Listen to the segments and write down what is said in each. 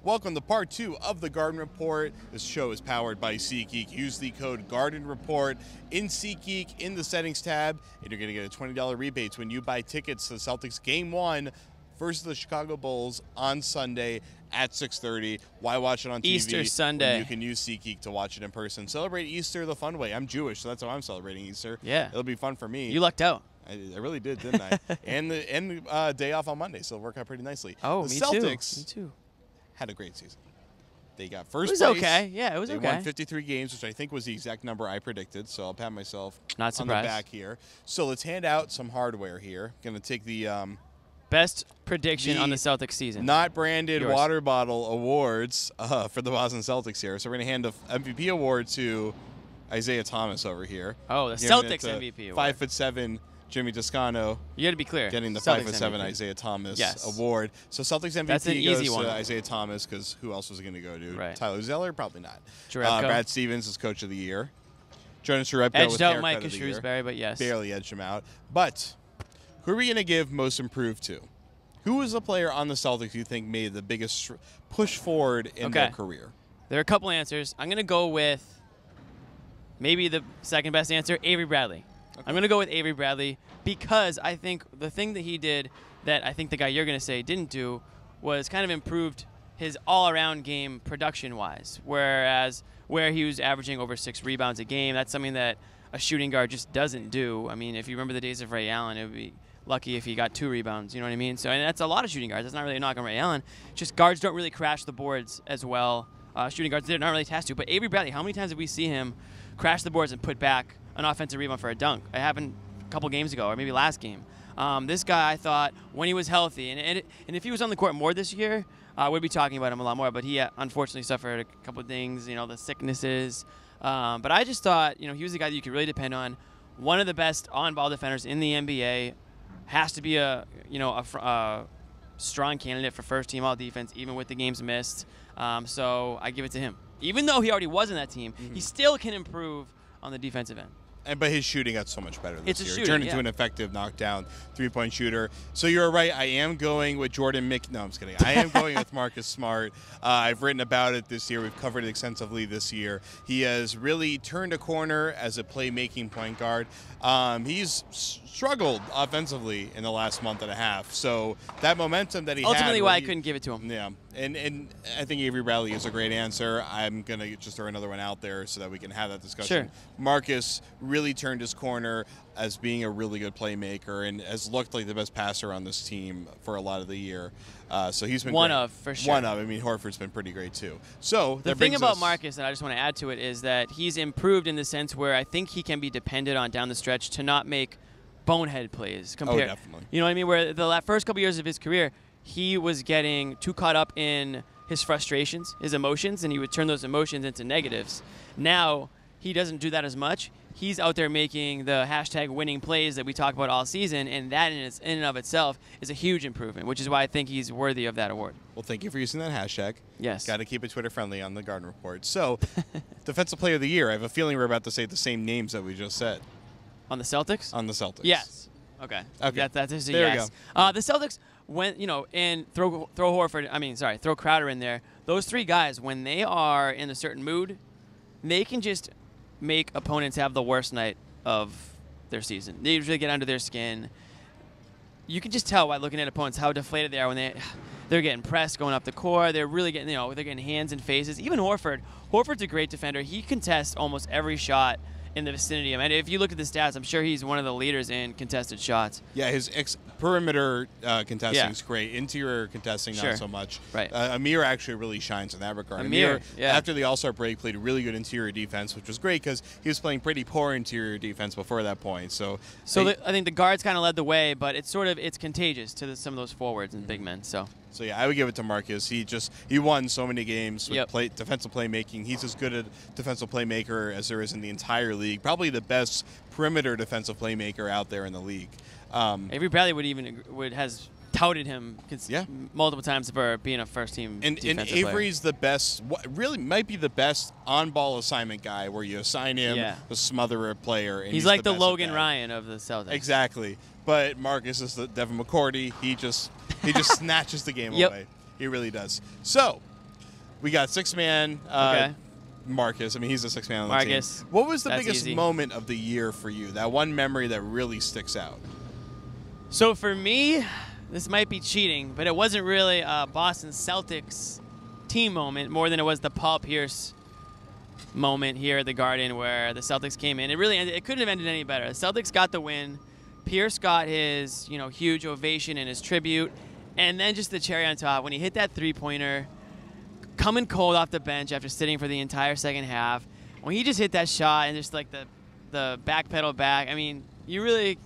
Welcome to part 2 of the Garden Report. This show is powered by SeatGeek. Use the code Garden Report in SeatGeek in the settings tab, and you're going to get a $20 rebate when you buy tickets to the Celtics Game 1 versus the Chicago Bulls on Sunday at 6:30. Why watch it on TV? Easter Sunday. You can use SeatGeek to watch it in person. Celebrate Easter the fun way. I'm Jewish, so that's how I'm celebrating Easter. Yeah. It'll be fun for me. You lucked out. I really did, didn't I? and the day off on Monday, so it'll work out pretty nicely. Oh, the me Celtics too. Me too. had a great season. They got first place. place. It was okay. Yeah, it was okay. They won 53 games, which I think was the exact number I predicted, so I'll pat myself Not on the surprised. back here. So let's hand out some hardware here. Going to take the best prediction on the Celtics season. not branded Yours. water bottle awards for the Boston Celtics here. So we're going to hand the MVP award to Isaiah Thomas over here. Oh, the Giving it Celtics to MVP award. 5'7" Jimmy Toscano. You got to be clear. Getting the Celtics 5'7" MVP. Isaiah Thomas Yes. award. So Celtics MVP That's an goes easy one. to Isaiah Thomas because who else was it going to go to? Right. Tyler Zeller? Probably not. Jerebko. Brad Stevens is Coach of the Year. Jonas Jerebko Edged was out Haircut Micah of the Year. Shrewsbury, but yes. Barely edged him out. But who are we going to give most improved to? Who was the player on the Celtics you think made the biggest push forward in their career? There are a couple answers. I'm going to go with maybe the second best answer, Avery Bradley. Okay. I'm going to go with Avery Bradley because I think the thing that he did that I think the guy you're going to say didn't do was kind of improved his all-around game production-wise, whereas where he was averaging over 6 rebounds a game, that's something that a shooting guard just doesn't do. I mean, if you remember the days of Ray Allen, it would be lucky if he got 2 rebounds, you know what I mean? So, and that's a lot of shooting guards. That's not really a knock on Ray Allen. Just guards don't really crash the boards as well. Shooting guards, they're not really tasked to. But Avery Bradley, how many times did we see him crash the boards and put back an offensive rebound for a dunk? It happened a couple games ago, or maybe last game. This guy, I thought, when he was healthy, and if he was on the court more this year, we'd be talking about him a lot more. But he unfortunately suffered a couple of things, you know, the sicknesses. But I just thought, you know, he was a guy that you could really depend on. One of the best on-ball defenders in the NBA. Has to be a strong candidate for first-team all-defense, even with the games missed. So I give it to him. Even though he already was in that team, he still can improve on the defensive end. But his shooting got so much better this year. Shooting, Turned into an effective knockdown three-point shooter. So you're right. I am going with Jordan Mick. No, I'm just kidding. I am going with Marcus Smart. I've written about it this year. We've covered it extensively this year. He has really turned a corner as a playmaking point guard. He's struggled offensively in the last month and a half. So that momentum that he ultimately had, why I couldn't give it to him. Yeah, and I think Avery Bradley is a great answer. I'm going to just throw another one out there so that we can have that discussion. Sure. Marcus really turned his corner as being a really good playmaker and has looked like the best passer on this team for a lot of the year. So he's been One great. of, for sure. One of. I mean, Horford's been pretty great too. So the thing about Marcus that I just want to add to it is that he's improved in the sense where I think he can be depended on down the stretch to not make bonehead plays. Oh, definitely. You know what I mean? Where the first couple years of his career, he was getting too caught up in his frustrations, his emotions, and he would turn those emotions into negatives. Now he doesn't do that as much. He's out there making the hashtag winning plays that we talk about all season, and that in and of itself is a huge improvement, which is why I think he's worthy of that award. Well, thank you for using that hashtag. Yes. Got to keep it Twitter friendly on the Garden Report. So, Defensive Player of the Year. I have a feeling we're about to say the same names that we just said. On the Celtics? On the Celtics. Yes. Okay. That's just a there yes. We go. The Celtics, when and throw Crowder in there. Those 3 guys, when they are in a certain mood, they can just make opponents have the worst night of their season. They usually get under their skin. You can just tell by looking at opponents how deflated they are when they're getting pressed going up the court. They're really getting, they're getting hands and faces. Even Horford. Horford's a great defender. He contests almost every shot in the vicinity. I mean, if you look at the stats, I'm sure he's one of the leaders in contested shots. Yeah, his perimeter contesting is great. Interior contesting, not so much. Right. Amir actually really shines in that regard. Amir after the All-Star break, played really good interior defense, which was great because he was playing pretty poor interior defense before that point. So I think the guards kind of led the way, but it's contagious to some of those forwards and big men. So yeah, I would give it to Marcus. He won so many games with defensive playmaking. He's as good a defensive playmaker as there is in the entire league. Probably the best perimeter defensive playmaker out there in the league. Avery Bradley has touted him multiple times for being a first-team defensive player. And Avery's the best, really might be the best on-ball assignment guy where you assign him the smotherer player. And he's like the Logan Ryan of the Celtics. Exactly. But Marcus is the Devin McCourty. He just snatches the game away. He really does. So we got six-man Okay. Marcus. I mean, he's a six-man on the Marcus. team. What was the That's biggest easy. moment of the year for you? That one memory that really sticks out? So for me, this might be cheating, but it wasn't really a Boston Celtics team moment more than it was the Paul Pierce moment here at the Garden where the Celtics came in. It really ended, it couldn't have ended any better. The Celtics got the win. Pierce got his, huge ovation and his tribute, and then just the cherry on top when he hit that three-pointer, coming cold off the bench after sitting for the entire second half. When he just hit that shot and just like the back pedal back, I mean, you really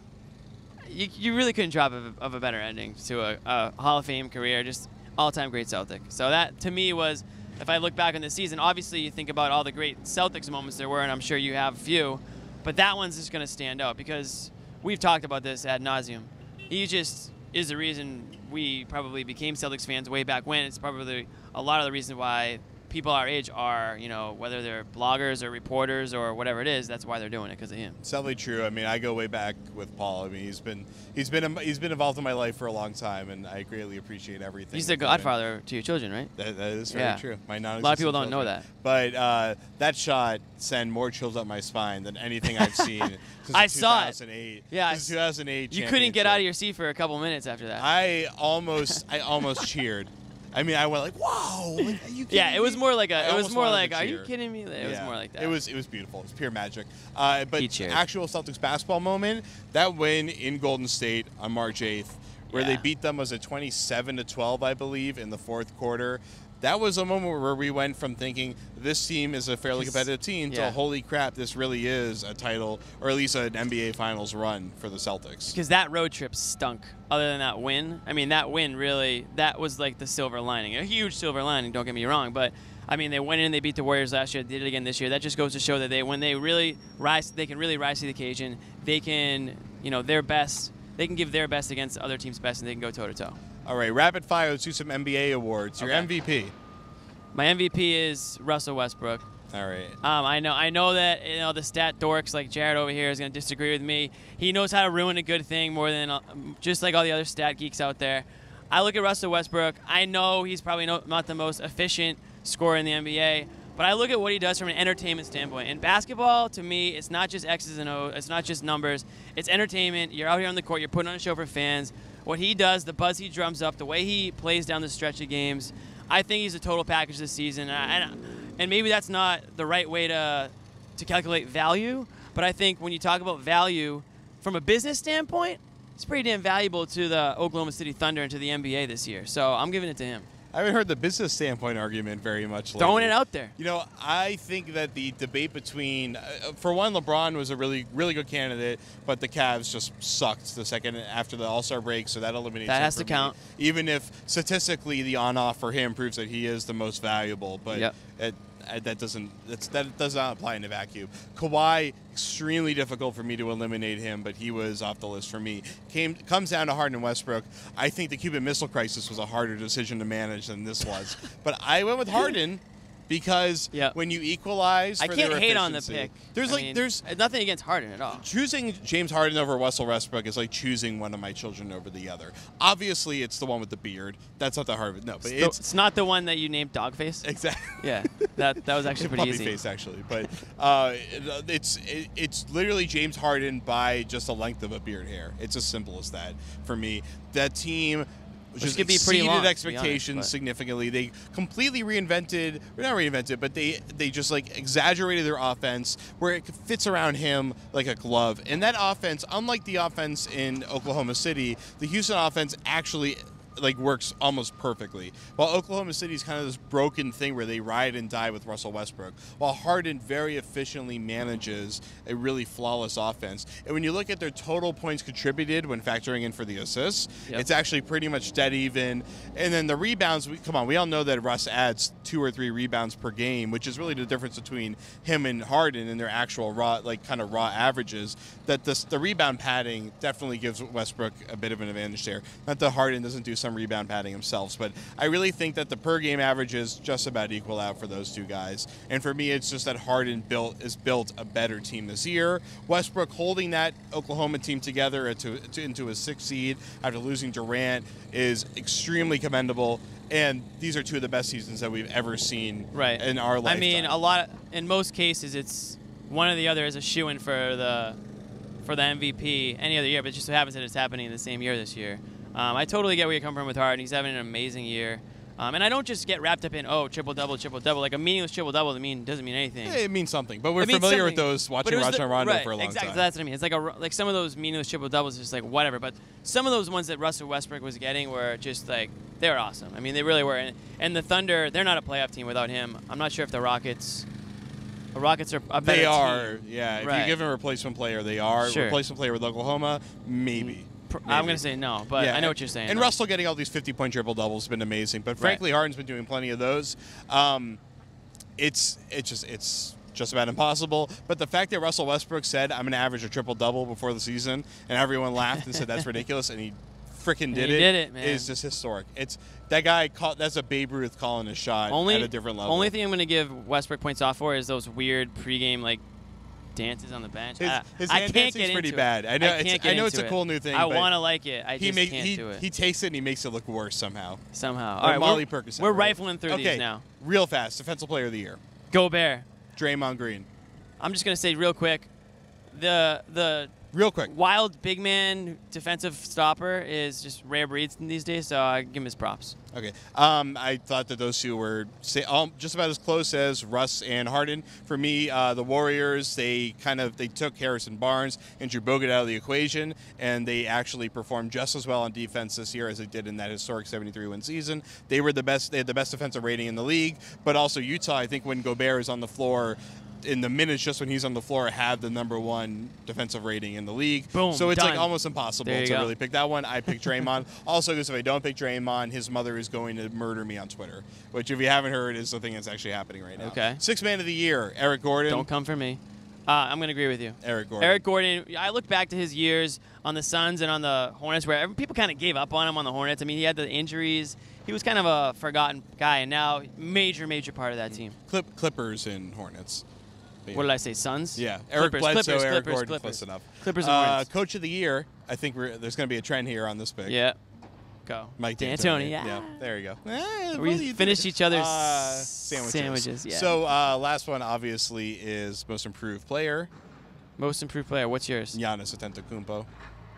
couldn't drop of a better ending to a Hall of Fame career, just all-time great Celtic. So that, to me, was, if I look back on the season, obviously you think about all the great Celtics moments there were, and I'm sure you have a few, but that one's just going to stand out because we've talked about this ad nauseum. He just is the reason we probably became Celtics fans way back when. It's probably a lot of the reason why people our age are, whether they're bloggers or reporters or whatever it is, that's why they're doing it, because of him. It's definitely true. I mean, I go way back with Paul. I mean, he's been involved in my life for a long time, and I greatly appreciate everything. He's the godfather to your children, right? That is very true. My a lot of people don't know that. But that shot sent more chills up my spine than anything I've seen since I saw 2008. it. Yeah, since 2008. You couldn't get out of your seat for a couple minutes after that. I almost cheered. I mean, I went like, "Whoa!" Like, are you kidding yeah, it was me? more like I it was almost more wanted like, to are you cheer. kidding me? It was more like that. It was beautiful. It was pure magic. But He cheered. actual Celtics basketball moment, that win in Golden State on March 8th, where they beat them, was it 27-12, I believe, in the fourth quarter. That was a moment where we went from thinking this team is a fairly competitive team to holy crap, this really is a title, or at least an NBA Finals run for the Celtics. Because that road trip stunk. Other than that win, I mean, that win really, that was like the silver lining, a huge silver lining. Don't get me wrong, but I mean, they went in, they beat the Warriors last year, did it again this year. That just goes to show that when they really rise, they can really rise to the occasion. They can, their best. They can give their best against other teams' best, and they can go toe to toe. All right, rapid fire. Let's do some NBA awards. Your MVP. My MVP is Russell Westbrook. All right. I know that the stat dorks like Jared over here is going to disagree with me. He knows how to ruin a good thing more than just like all the other stat geeks out there. I look at Russell Westbrook. I know he's probably not the most efficient scorer in the NBA, but I look at what he does from an entertainment standpoint. In basketball, to me, it's not just X's and O's. It's not just numbers. It's entertainment. You're out here on the court. You're putting on a show for fans. What he does, the buzz he drums up, the way he plays down the stretch of games, I think he's a total package this season. And maybe that's not the right way to calculate value, but I think when you talk about value from a business standpoint, it's pretty damn valuable to the Oklahoma City Thunder and to the NBA this year. So I'm giving it to him. I haven't heard the business standpoint argument very much lately. Throwing it out there. I think that the debate between, for one, LeBron was a really, really good candidate, but the Cavs just sucked the second after the All-Star break, so that eliminates that him has for to count. me. Even if statistically the on-off for him proves that he is the most valuable, but that does not apply in a vacuum. Kawhi, extremely difficult for me to eliminate him, but he was off the list for me. Comes down to Harden and Westbrook. I think the Cuban Missile Crisis was a harder decision to manage than this was, but I went with Harden because when you equalize, I for can't their hate on the efficiency, pick. There's nothing against Harden at all. Choosing James Harden over Russell Westbrook is like choosing one of my children over the other. Obviously, it's the one with the beard. That's not the hard. No, but it's not the one that you named Dogface. Exactly. Yeah, that was actually pretty easy. Puppy face, actually, but it's literally James Harden by just the length of a beard hair. It's as simple as that for me. That team just could be pretty long, exceeded expectations honest, significantly. They completely reinvented, or not reinvented, but they just like exaggerated their offense where it fits around him like a glove. And that offense, unlike the offense in Oklahoma City, the Houston offense actually like works almost perfectly. While Oklahoma City's kind of this broken thing where they ride and die with Russell Westbrook, while Harden very efficiently manages a really flawless offense. And when you look at their total points contributed when factoring in for the assists, it's actually pretty much dead even. And then the rebounds, we all know that Russ adds 2 or 3 rebounds per game, which is really the difference between him and Harden and their actual raw averages. That the rebound padding definitely gives Westbrook a bit of an advantage there. Not that Harden doesn't do some rebound padding themselves. But I really think that the per-game averages just about equal out for those two guys. And for me, it's just that Harden is built a better team this year. Westbrook holding that Oklahoma team together into a 6th seed after losing Durant is extremely commendable. And these are two of the best seasons that we've ever seen in our lifetime. I mean, in most cases, it's one or the other is a shoo-in for the MVP any other year, but it just so happens that it's happening in the same year this year. I totally get where you come from with Harden. He's having an amazing year. And I don't just get wrapped up in, triple-double, triple-double. Like a meaningless triple-double doesn't mean anything. Yeah, it means something. But we're familiar with those watching Rajon Rondo for a long time. Exactly, that's what I mean. It's like some of those meaningless triple-doubles is just like whatever. But some of those ones that Russell Westbrook was getting were just like, they were awesome. I mean, they really were. And the Thunder, they're not a playoff team without him. I'm not sure if the Rockets are a better team. They are, yeah. If you give him a replacement player, they are. Sure. Replacement player with Oklahoma, maybe. I'm going to say no, but I know what you're saying. And Russell getting all these 50-point triple-doubles has been amazing. But frankly, Harden's been doing plenty of those. It's just about impossible. But the fact that Russell Westbrook said, I'm going to average a triple-double before the season, and everyone laughed and said that's ridiculous, and he freaking did it, man. Is just historic. It's that guy. That's a Babe Ruth calling a shot at a different level. Only thing I'm going to give Westbrook points off for is those weird pregame dances on the bench. His I hand can't dancing's get pretty into bad. I know it's a cool new thing. I want to like it. I just can't do it. He takes it and he makes it look worse somehow. All right, Molly Percocet. We're rifling through these now. Real fast. Defensive Player of the Year. Gobert. Draymond Green. I'm just going to say real quick, the wild big man defensive stopper is just rare breeds these days, so I give him his props. Okay. I thought that those two were just about as close as Russ and Harden. For me, the Warriors, they took Harrison Barnes and Drew Bogut out of the equation, and they actually performed just as well on defense this year as they did in that historic 73-win season. They were the best. They had the best defensive rating in the league, but also Utah, I think when Gobert is on the floor, in the minutes just when he's on the floor, have the #1 defensive rating in the league. Boom, so it's done. like almost impossible to really pick that one. I picked Draymond. Also, because if I don't pick Draymond, his mother is going to murder me on Twitter, which if you haven't heard is the thing that's actually happening right now. Okay. 6th man of the year, Eric Gordon. Don't come for me. I'm going to agree with you. Eric Gordon, I look back to his years on the Suns and on the Hornets where people kind of gave up on him on the Hornets. I mean, he had the injuries. He was kind of a forgotten guy, and now major part of that team. Clippers and Hornets. Yeah. What did I say, Suns? Yeah. Eric Bledsoe, Eric Gordon, close enough. Clippers and Hornets. Coach of the Year, I think there's going to be a trend here on this pick. Yeah. Go. Mike D'Antoni. Yeah. There you go. We finished each other's sandwiches. Yeah. So last one, obviously, is Most Improved Player. Most Improved Player. What's yours? Giannis Antetokounmpo.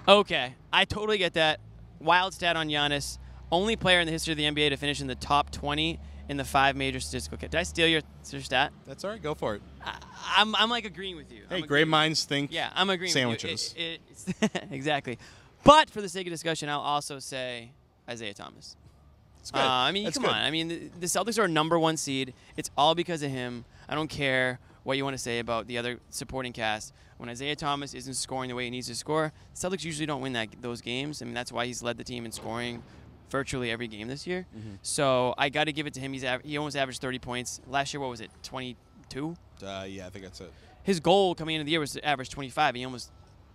Okay. I totally get that. Wild stat on Giannis. Only player in the history of the NBA to finish in the top 20 in the 5 major statistical categories. Did I steal your stat? That's all right. Go for it. I'm like agreeing with you. Hey, great minds think I'm agreeing sandwiches. With you. Exactly. But for the sake of discussion, I'll also say Isaiah Thomas. It's good. I mean, come on. I mean, the Celtics are a #1 seed. It's all because of him. I don't care what you want to say about the other supporting cast. When Isaiah Thomas isn't scoring the way he needs to score, the Celtics usually don't win those games. I mean, that's why he's led the team in scoring virtually every game this year. Mm-hmm. So I got to give it to him. He almost averaged 30 points. Last year, what was it, 22? Yeah, I think that's it. His goal coming into the year was to average 25. He almost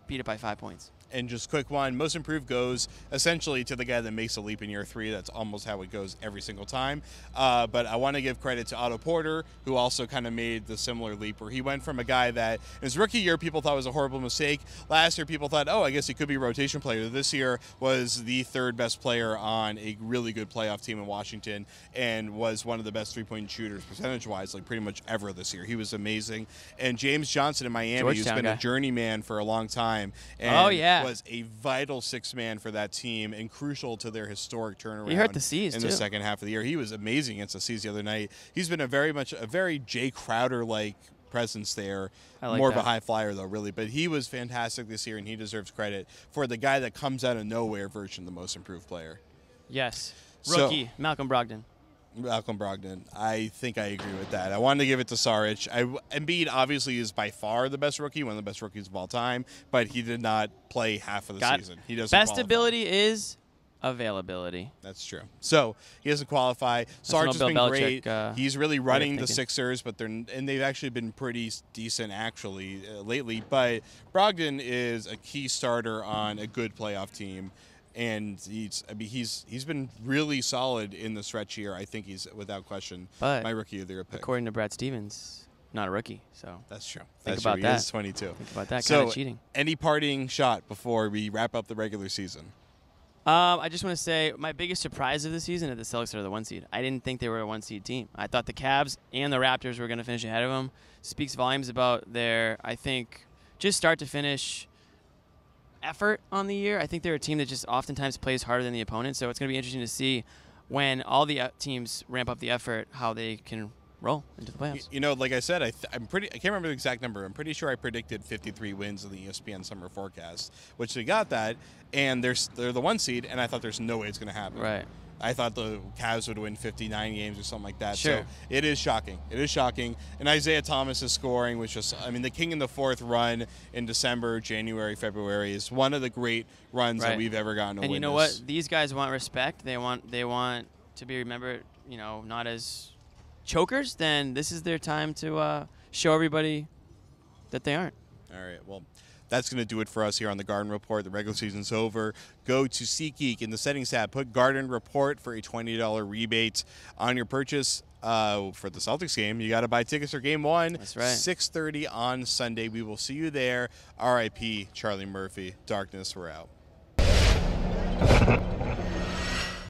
beat it by 5 points. And just quick one, Most Improved goes essentially to the guy that makes a leap in year 3. That's almost how it goes every single time. But I want to give credit to Otto Porter, who also kind of made the similar leap, where he went from a guy that in his rookie year people thought was a horrible mistake. Last year people thought, I guess he could be a rotation player. This year was the 3rd best player on a really good playoff team in Washington and was one of the best 3-point shooters percentage-wise, like pretty much ever this year. He was amazing. And James Johnson in Miami, who's been a journeyman for a long time. And was a vital 6th man for that team and crucial to their historic turnaround. He hurt the C's in the second half of the year. He was amazing against the C's the other night. He's been a very Jay Crowder-like presence there. More of a high flyer, though, really. But he was fantastic this year, and he deserves credit for the guy that comes out of nowhere version, the Most Improved Player. Yes. Rookie, Malcolm Brogdon. I think I agree with that. I wanted to give it to Saric. Embiid obviously is by far the best rookie, one of the best rookies of all time, but he did not play half of the season. He doesn't Best qualify. ability is availability. That's true. So he doesn't qualify. Saric has been great. He's really running the Sixers, but they've actually been pretty decent lately. But Brogdon is a key starter on a good playoff team. And he's been really solid in the stretch here. I think he's without question my rookie of the year pick. According to Brad Stevens, not a rookie. So that's true. Think about that. He is 22. Think about that. So kind of cheating. Any parting shot before we wrap up the regular season? I just want to say my biggest surprise of the season is the Celtics are the 1 seed. I didn't think they were a 1 seed team. I thought the Cavs and the Raptors were going to finish ahead of them. Speaks volumes about their, I think, just start to finish effort on the year. I think they're a team that just oftentimes plays harder than the opponent. So it's going to be interesting to see when all the teams ramp up the effort, how they can roll into the playoffs. You know, like I said, I can't remember the exact number. I'm pretty sure I predicted 53 wins in the ESPN summer forecast, which they got that, and they're the 1 seed, and I thought there's no way it's going to happen. Right. I thought the Cavs would win 59 games or something like that. Sure. So it is shocking. It is shocking. And Isaiah Thomas's scoring was just, I mean, the king in the fourth run in December, January, February is one of the great runs that we've ever gotten to witness. And you know what? These guys want respect. They want to be remembered, you know, not as chokers. Then this is their time to show everybody that they aren't. All right. Well, that's going to do it for us here on the Garden Report. The regular season's over. Go to SeatGeek in the settings tab. Put Garden Report for a $20 rebate on your purchase for the Celtics game. You got to buy tickets for Game 1. That's right. 6:30 on Sunday. We will see you there. R.I.P. Charlie Murphy. Darkness, we're out.